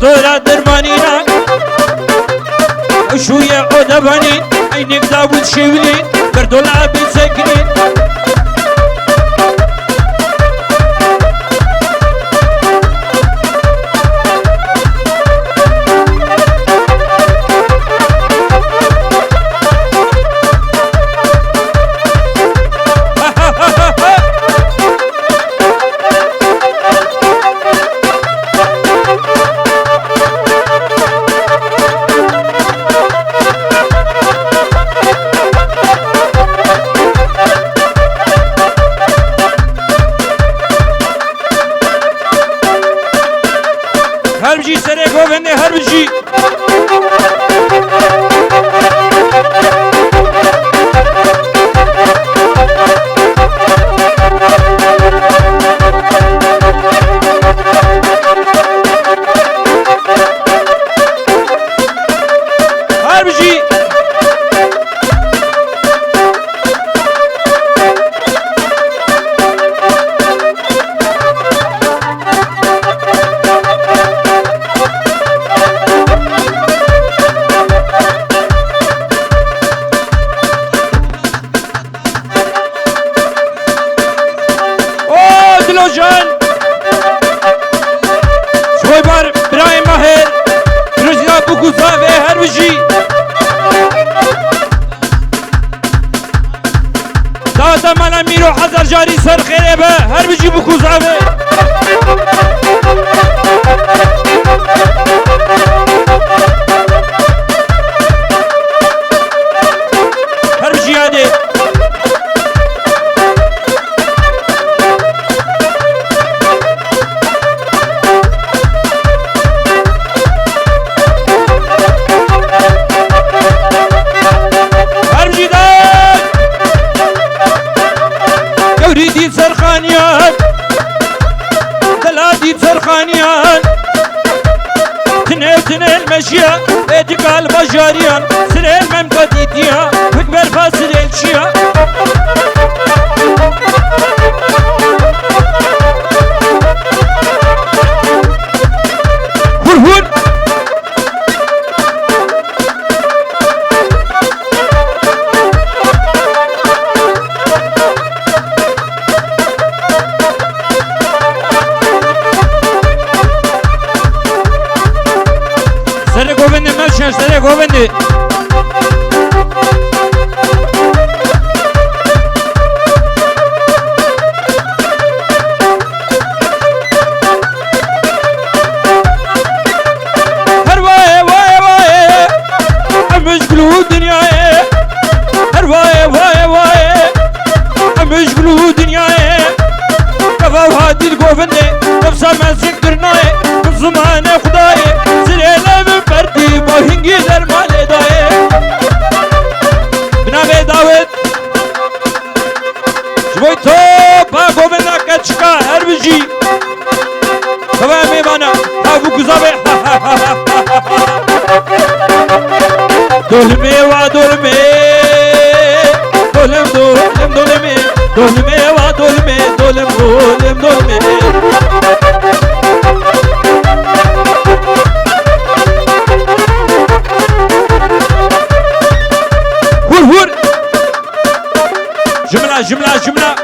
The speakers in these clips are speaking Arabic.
دكتورة درمانينا شوية عدبانين عينك داود شيولين بردولا بتسكنين هربجي سري گوبنده هربجي هربجي جان شوي بار براي ماهر رجلا بوكو زافي هربجي دادا مالا ميرو حزر جاري سر خيربه هربجي بوكو زافي هربجي هادي دي سرخانيان دلادي سرخانيان تنين مشيا اتقال بجاريان سرين ممكديتيا فكبر فاسل الشيا هون سر گوبنده ملشن سر گوبنده هر وای وای وای مشغلو دنیای هر وای وای وای مشغلو دنیای کفاو هادی گوبنده نفسا مسک درنای زمان خدای بردی با هنگی در مال دایه بنابه داود جوی تو با گوبنده کچکا هر بجی تمام میمانا هاو گذابه دولمه و دولمه دولم دولم دولمه دولمه و دولمه دولم دولم دولمه هور جملة جملة جملة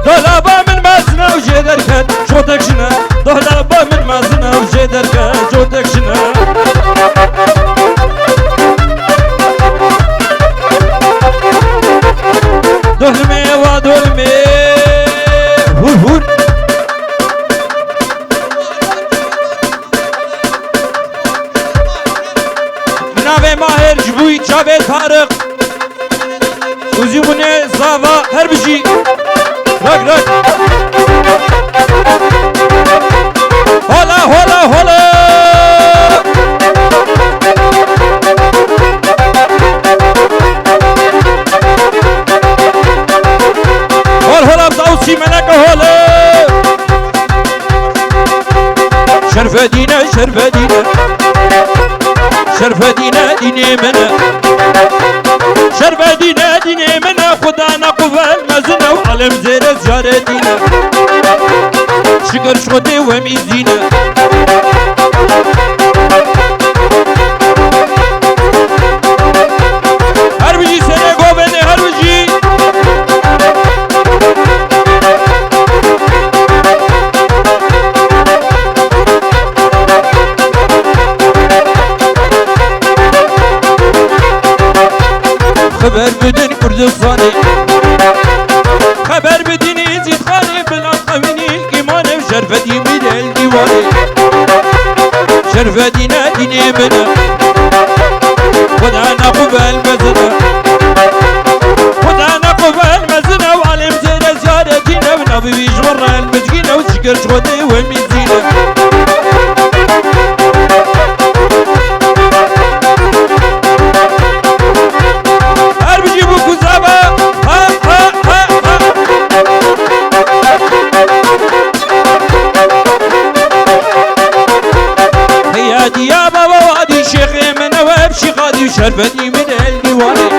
دولابا من مازنا وجدر كان جوتك شنا دولابا من مازنا وجدر كان جوتك شنا دولمي ودولمي هور منابه ماهر جبوی جاوه طارق وزيمونه زاوا هربجي رق رق هلا هلا هلا هلا بزاوسي ملكه هلا شرف دينا شرف دينا شرف دينا ديني منا شرف زير زيارتنا شكر شغدي وميزينا هربجي سنة قوبني هربجي خبر بدن كردستاني خبر بدني زيد خاني بالأطميني الإيمان وشرفتي من الديواني شرفتي ناديني منه خدانا قبل مزنه خدانا قبل مزنه وعلم زير زيارتنا ونبي بيجمر المسكينة وتشكر شغدي وميزينه يا بابا وادي شيخي من وابشي غادي شرفتي من الديواني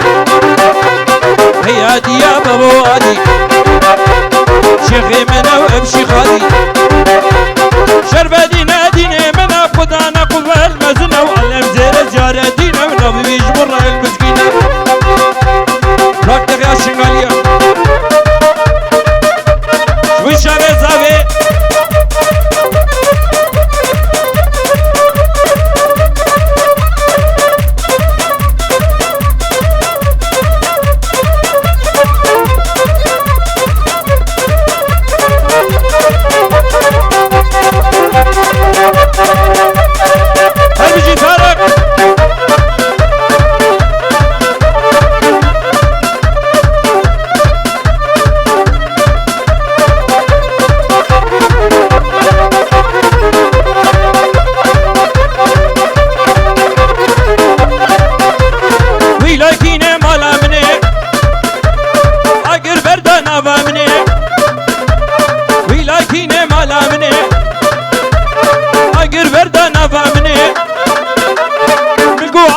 هيادي يا بابا وادي شيخي من وابشي غادي شرفتي ناديني من خدانا قبل مزنه وعلم زير زيارتنا ونبي بيجبر المسكينة راكتك يا شنغالية شوي شابي زابي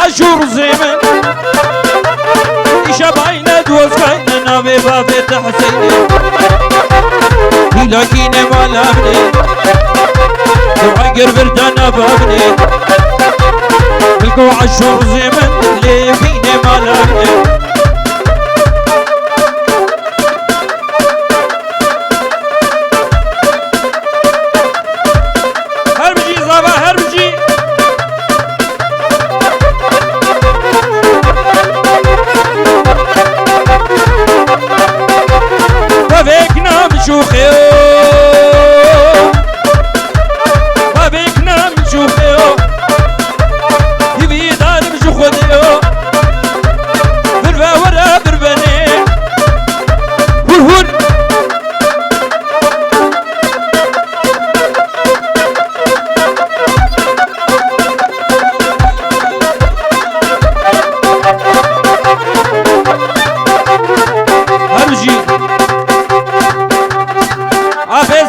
عشور زيمن إيشا باينة دوز باينة نابي بابي تحسيني هلاكيني مالامني وعقر بردانا بابني القو عشور زيمن اللي فيني مالامني هربجي زابا هربجي شوخيو بابيك نام شوخيو يبي دارم شوخديو بربا ورا برباني هون هرجي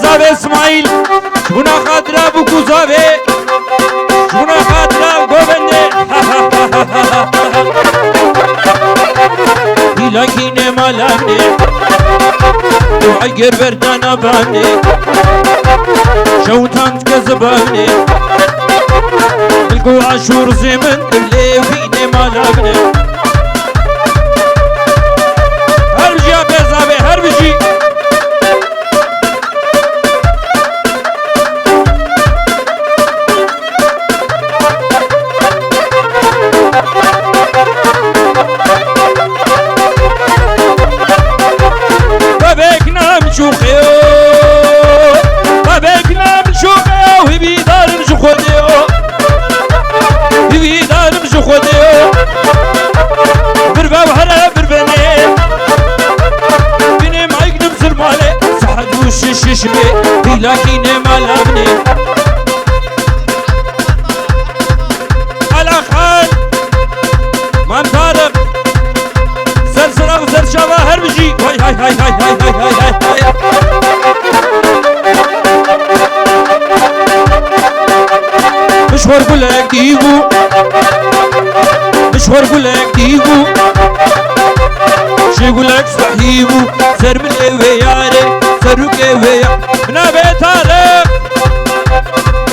زاوي اسماعيل شبنا خاطرة بوكو زاوي شبنا خاطرة بوبني هلاكيني مالامني وعقر بردانا باني شوتان كذباني القو عشور زمن اللي فيني مالامني هربجي يا بيزاوي هربجي شوخيو بابك نام شوخيو هبي دارم شوخديو هبي دارم شوخديو بربا وحرا برباني بني معيق نمسر مالي صحد وشش بي هلاكيني مالامني على خان مان طارق سرسرق سرشابا هربجي هاي هاي هاي هاي هاي هاي هاي هاي مشوار قولك ديبو مشوار قولك ديبو شي قولك صحيبو سر من ايوه ياري سروكي ويا نبي طارق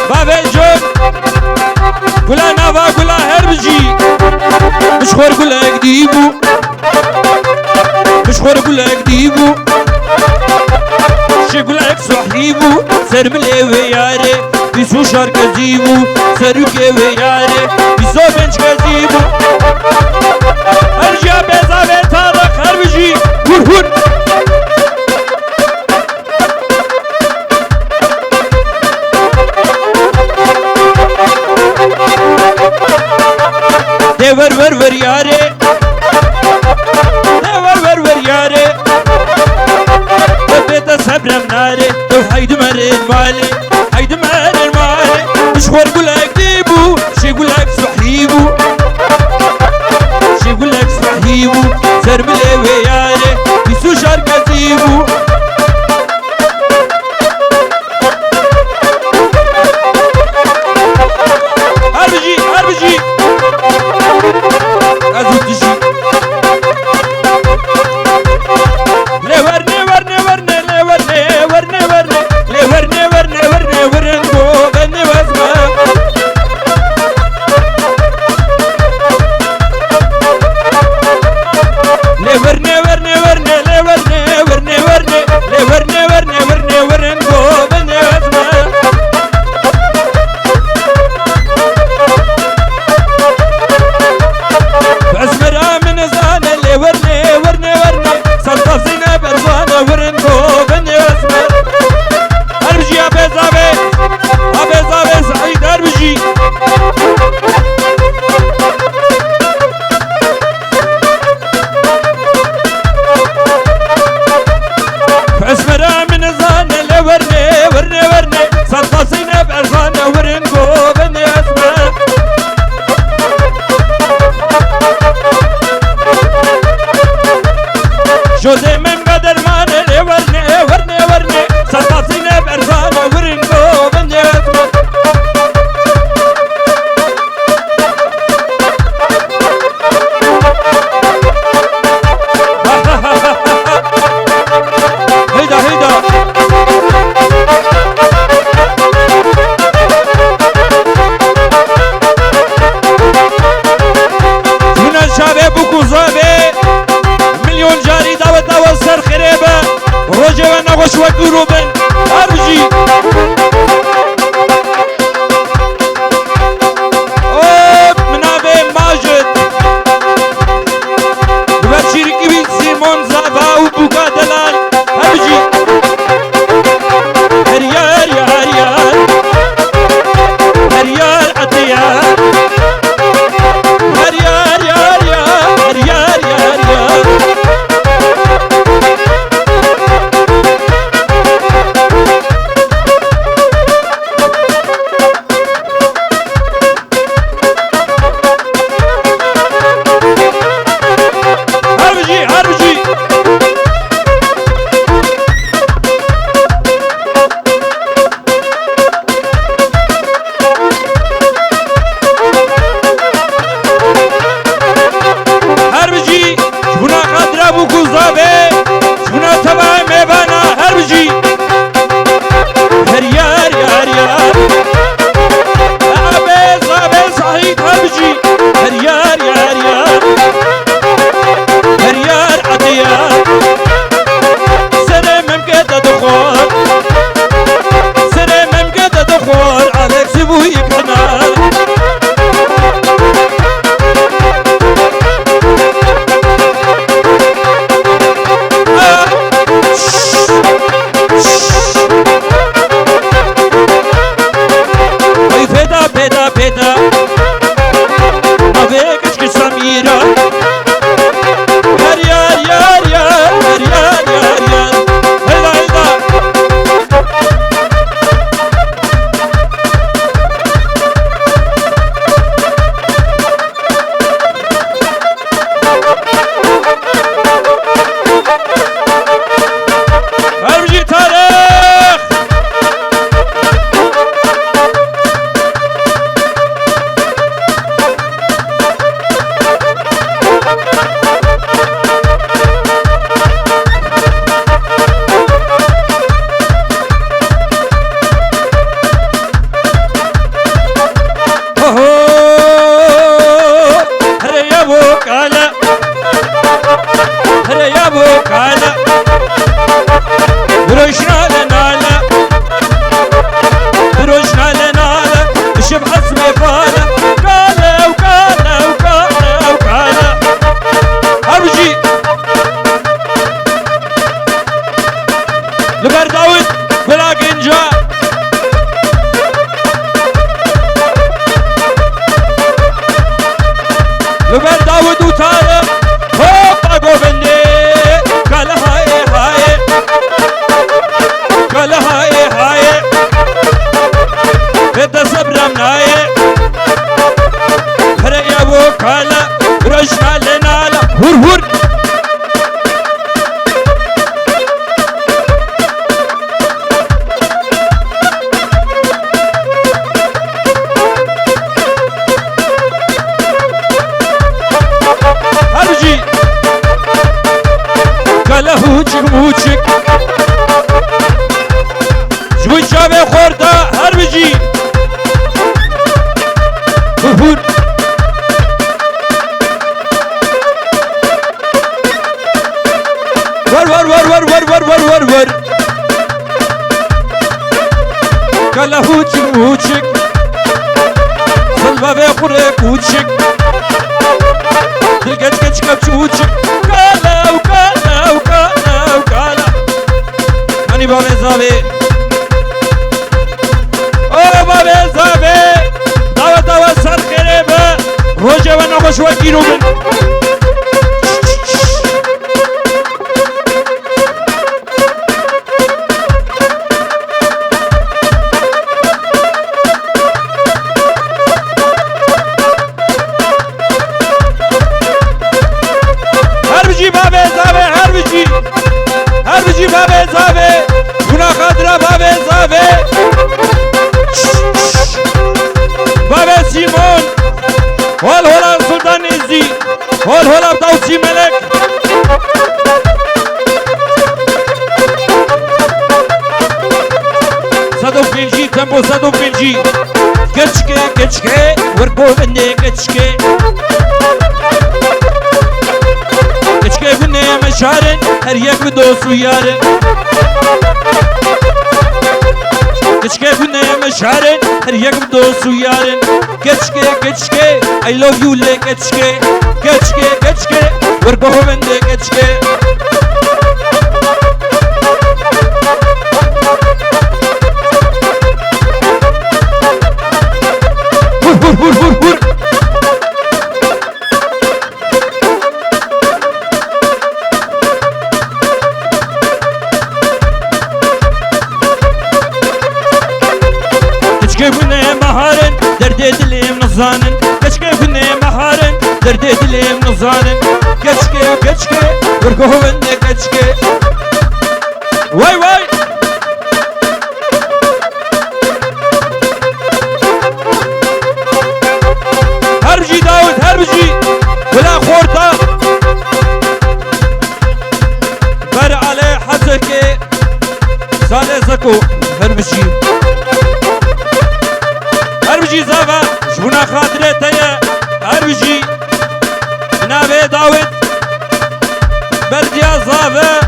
بابي جون قولا نافا قولا هربجي مشخور قولا قديبو مشخور قولا قديبو شي قولا صحيبو سرملي وياري بيسو شارك زيبو سروكي وياري بيسو بنش كزيبو ارجع بيزا بيطارق هربجي هور ور ور ور یاره ور ور یاره بيت صبرم ناره تو هيد مرن مالي هيد مرن مالي مشخور قولك ديبو شي قولك صحيبو شي قولك صحيبو سرملي وياري بيسو شارك زيبو هربجي هربجي أزودشي لورني ورني ورني لورني ورني ورني لورني ورني ورني ورنكو بني واسمع لورني ورني ورني لورني ورني ورني لورني ورني ورني ورنكو بني واسمع اسمرا من زانه اللي ورني ورني ورني سلطة زينب ارزانه ورنكو بني اسمر اربجي ابي زابي سعيد اربجي اسمرا من زانه اللي ورني ورني ورني سلطة زينب ارزانه ورنكو بني اسمر جوزي من قدر ما نلي ورني ورني ورني سلطاتينا بأرزانة ورنكو بني أزمن هيدا هيدا هنا الشباب وكوزابي مليون جاري دعوة يا ابو كالا بروشنا لنالا بروشنا لنالا الشب حسمي فالا كالا وكالا وكالا وكالا هرجي لبر داود بلا قنجا لبر داود وطارق هوبا قوبندي قال هاي هاي قال هاي هاي بدا صبر مناي فرق يا ابو كالا رجنا لنالا هور هور هرجي قال هوچك موچك جوي شابه خوردا هرجي هور ور ور ور ور ور ور ور ور ور قال هوچك موچك صلبه بخورك وچك دلقت كتشكب شوتشك كالا وكالا وكالا وكالا ماني بابي زابي او بابي زابي داوة داوة سر خريبة روجة ونخوش وكيلو من هربجي بابي زابي هربجي هربجي بابي زابي هنا خضرة بابي زابي بابي سيمون هول هولا سلطان إزي هول هولا بداوسي ملك صدو بنجي تنبو صدو بنجي كتشكي كتشكي ورقو بني كتشكي كتشكي بني مشارن هر يك بدوسو يارن كتشكي بني مشارن هر يك بدوسو يارن كتشكي كتشكي I love you لي كتشكي كتشكي كتشكي ورقو بني كتشكي هور هور هور هور كيفني مهارن دردي دليم نزانن كيفني مهارن دردي دليم نزانن كتشكي ورقو بني كتشكي واي واي هربجي داود هربجي ولا خورتا بر علي حزكي سالي زكو هربجي هربجي زافا شبونا خاطرة تايا هربجي نابي داود برديا زافا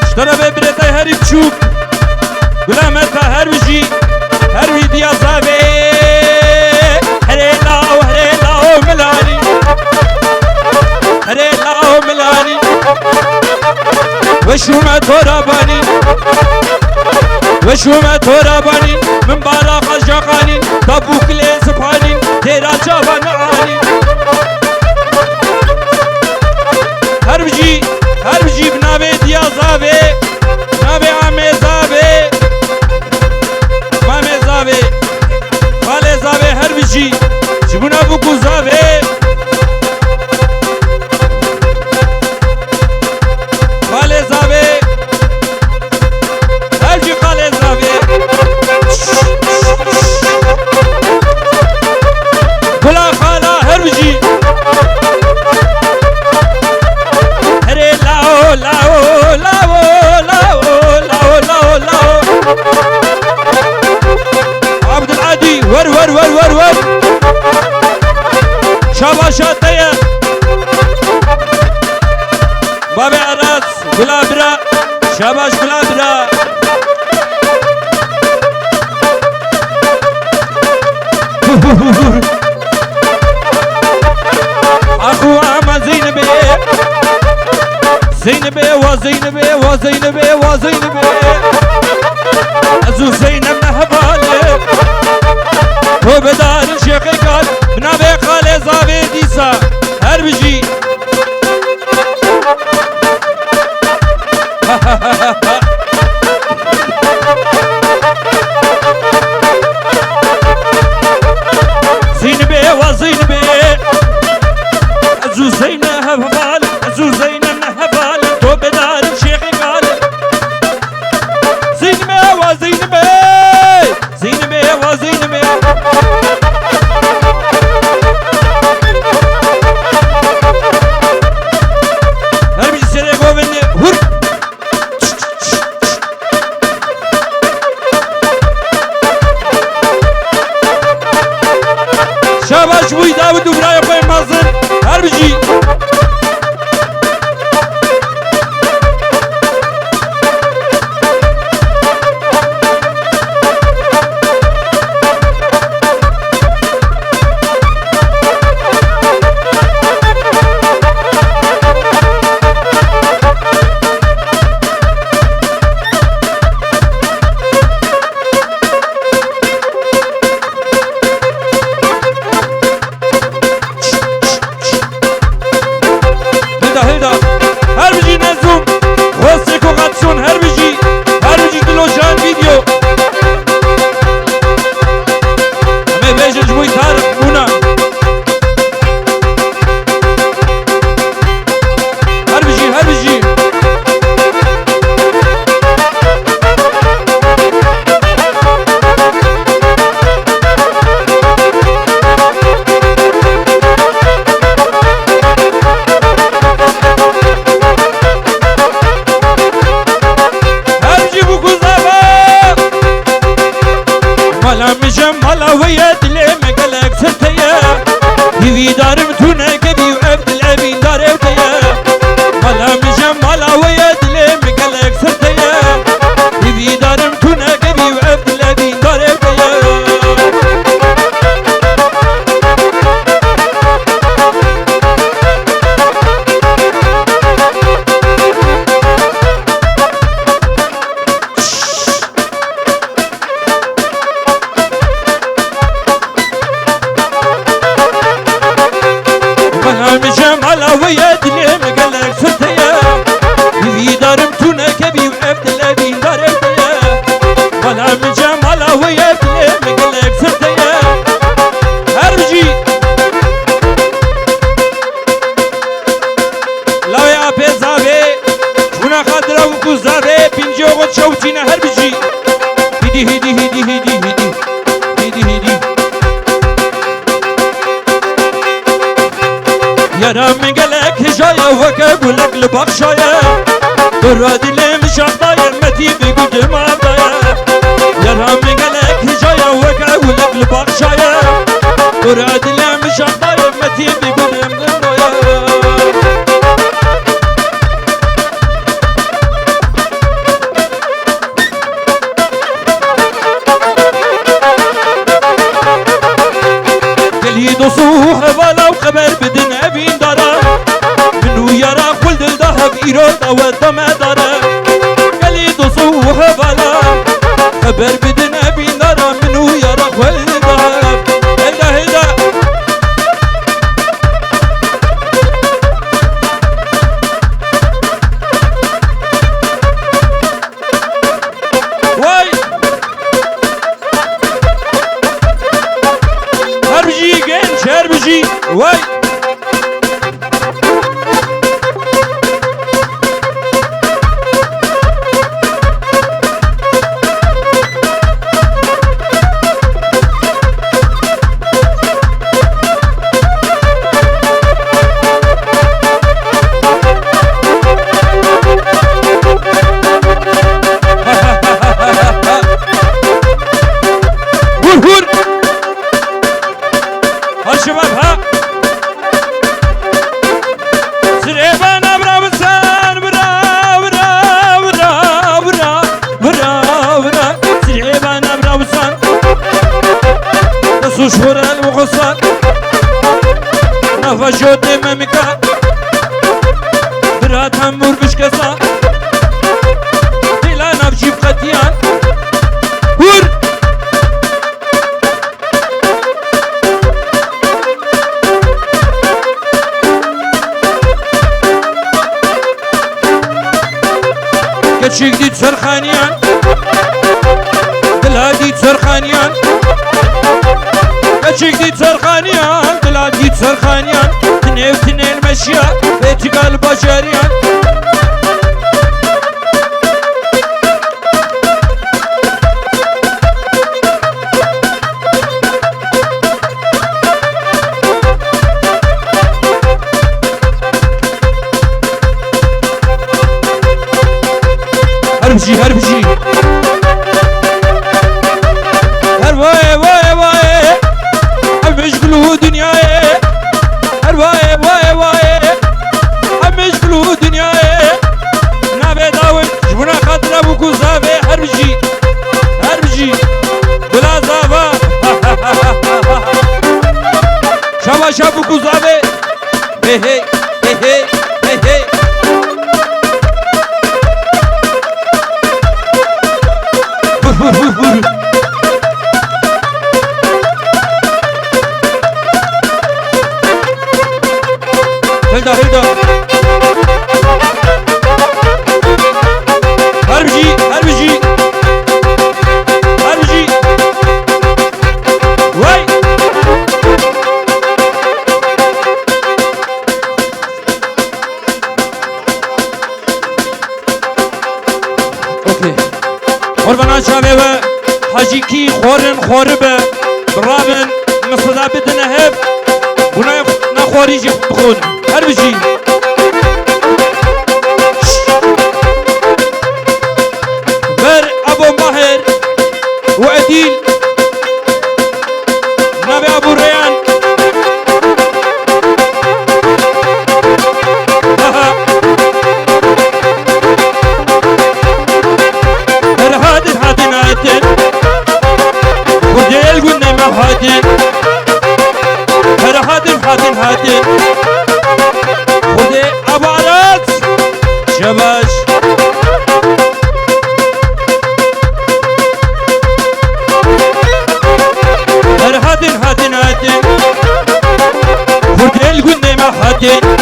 اشترى ببريتاي هرب تشوك بلا متا هربجي هربي ديا زافا هريلاو هريلاو ملاني هريلاو ملاني وشو ما تراباني وشو ما تراباني من بارا خجاقاني تبوك لي سبحاني تيرا جابا نعاني هربجي هربجي بنابي ديا زابي نابي عمي زابي مامي زابي خالي زابي هربجي جبنا بوكو زابي خالي زابي هربجي خالي زابي بلا خالا هربجي هري لاو لاو لاو لاو لاو لاو لاو عبد العادي ور ور ور ور ور شاباشات تيا بابي عراس كلابرا شاباش كلابرا أخوة زينبي زينبي وزينبي وزينبي وزينبي أزو زينب نهبالي هو بدار الشيخ قال بنابي خالي زابي ديسا هربجي زينبي وزينبي أزو زينب نهبالي أزو زينب نهبالي هو بدار الشيخ قال زينبي وزينبي زينبي وزينبي هربجي سيري قوبني هر شاباش بوي داود وبراي خوي مازن هربجي بخشايا برادي لي مشاطايا متي بقد ما ضايا يا رامي قالك هجايا وقع ولك بخشايا برادي لي مشاطايا متي بقد ما ضايا قلي دوسوه ولا خبر بدن ابين دارا منو يرى خلد الذهب إيراد ودم دارا قلي دوسوه ولا خبر بدن ابين دارا منو يرى خلد الذهب هيدا هيدا Şava jote memika Birat hemur bişkesa Dila navcib qatiyan Hur Keçik dit serxaniyan Dila dit serxaniyan Keçik dit serxaniyan Dila dit serxaniyan Tinev tinel meşya Etigal bacariyan Harbci harbci Her vay vay vay Hem meşgulu dünyaya Her vay vay vay Hem meşgulu dünyaya Nabe davul Jbuna khatra bu kuzave harbci Harbci Bila zava Şava şabu kuzave Hey hey hey hey hey hey Vur vur vur Hilda Hilda Harbci Harbci Harbci Vay Okey Qorbana çave ve haciki xorin xori be Brabin mısıda bidine hep Buna naxorici bxun Harbci Ber Abu Mahir Ve Edil Nabi Abu Reyhan Hadin hadin hadin Kudel günne me hadin Her hadin hadin hadin Kude abarat Şabaş Her hadin hadin hadin Kudel günne me hadin